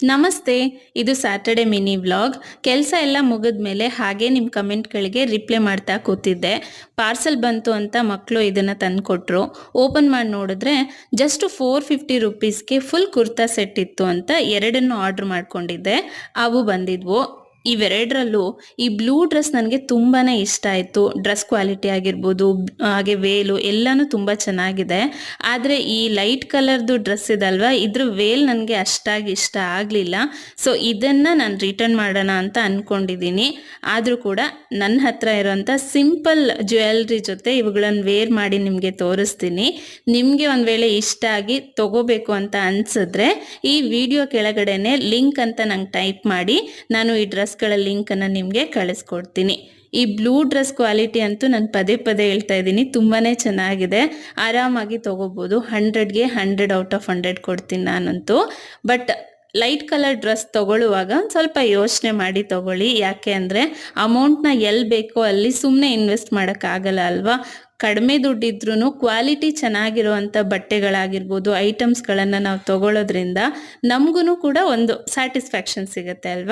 ನಮಸ್ತೆ, ಇದು Saturday mini vlog. ಕೆಲಸ ಎಲ್ಲ ಮುಗಿದ್ಮೇಲೆ ಹಾಗೆ ನಿಮ್ಮ ಕಮೆಂಟ್ಗಳಿಗೆ ರಿಪ್ಲೈ ಮಾಡ್ತಾ ಕೂತಿದ್ದೆ. ಪಾರ್ಸಲ್ ಬಂತು ಅಂತ ಮಕ್ಕಳು ಇದನ್ನು ತಂದುಕೊಟ್ರು. ಓಪನ್ ಮಾಡಿ ನೋಡಿದ್ರೆ ಜಸ್ಟ್ 450 ರುಪೀಸ್ಗೆ ಫುಲ್ ಕುರ್ತಾ ಸೆಟ್ ಇತ್ತು ಅಂತ ಎರಡನ್ನು ಆರ್ಡ್ರ್ ಮಾಡ್ಕೊಂಡಿದ್ದೆ. ಅವು ಬಂದಿದ್ವು. ಇವೆರಡರಲ್ಲೂ ಈ ಬ್ಲೂ ಡ್ರೆಸ್ ನನಗೆ ತುಂಬಾ ಇಷ್ಟ ಆಯಿತು. ಡ್ರೆಸ್ ಕ್ವಾಲಿಟಿ ಆಗಿರ್ಬೋದು, ಹಾಗೆ ವೇಲು ಎಲ್ಲನೂ ತುಂಬ ಚೆನ್ನಾಗಿದೆ. ಆದರೆ ಈ ಲೈಟ್ ಕಲರ್ದು ಡ್ರೆಸ್ ಇದಲ್ವಾ, ಇದ್ರ ವೇಲ್ ನನಗೆ ಅಷ್ಟಾಗಿ ಇಷ್ಟ ಆಗಲಿಲ್ಲ. ಸೊ ಇದನ್ನು ನಾನು ರಿಟರ್ನ್ ಮಾಡೋಣ ಅಂತ ಅಂದ್ಕೊಂಡಿದ್ದೀನಿ. ಆದರೂ ಕೂಡ ನನ್ನ ಹತ್ರ ಇರೋಂಥ ಸಿಂಪಲ್ ಜ್ಯುವೆಲ್ರಿ ಜೊತೆ ಇವುಗಳನ್ನು ವೇರ್ ಮಾಡಿ ನಿಮಗೆ ತೋರಿಸ್ತೀನಿ. ನಿಮಗೆ ಒಂದು ವೇಳೆ ಇಷ್ಟ ಆಗಿ ತೊಗೋಬೇಕು ಅಂತ ಅನಿಸಿದ್ರೆ ಈ ವಿಡಿಯೋ ಕೆಳಗಡೆನೆ ಲಿಂಕ್ ಅಂತ ನಂಗೆ ಟೈಪ್ ಮಾಡಿ, ನಾನು ಈ ಡ್ರೆಸ್ಗಳ ಲಿಂಕನ್ನು ನಿಮಗೆ ಕಳಿಸ್ಕೊಡ್ತೀನಿ. ಈ ಬ್ಲೂ ಡ್ರೆಸ್ ಕ್ವಾಲಿಟಿ ಅಂತೂ ನಾನು ಪದೇ ಪದೇ ಹೇಳ್ತಾ ಇದ್ದೀನಿ, ತುಂಬಾ ಚೆನ್ನಾಗಿದೆ. ಆರಾಮಾಗಿ ತೊಗೋಬೋದು. 100ಗೆ 100 ಔಟ್ ಆಫ್ 100 ಕೊಡ್ತೀನಿ ನಾನಂತೂ. ಬಟ್ ಲೈಟ್ ಕಲರ್ ಡ್ರೆಸ್ ತೊಗೊಳ್ಳುವಾಗ ಸ್ವಲ್ಪ ಯೋಚನೆ ಮಾಡಿ ತೊಗೊಳ್ಳಿ. ಯಾಕೆ ಅಂದರೆ ಅಮೌಂಟ್ನ ಎಲ್ಲಿ ಬೇಕೋ ಅಲ್ಲಿ ಸುಮ್ಮನೆ ಇನ್ವೆಸ್ಟ್ ಮಾಡೋಕ್ಕಾಗಲ್ಲ ಅಲ್ವಾ. ಕಡಿಮೆ ದುಡ್ಡಿದ್ರೂ ಕ್ವಾಲಿಟಿ ಚೆನ್ನಾಗಿರುವಂಥ ಬಟ್ಟೆಗಳಾಗಿರ್ಬೋದು, ಐಟಮ್ಸ್ಗಳನ್ನು ನಾವು ತೊಗೊಳ್ಳೋದ್ರಿಂದ ನಮಗೂ ಕೂಡ ಒಂದು ಸ್ಯಾಟಿಸ್ಫ್ಯಾಕ್ಷನ್ ಸಿಗುತ್ತೆ ಅಲ್ವಾ.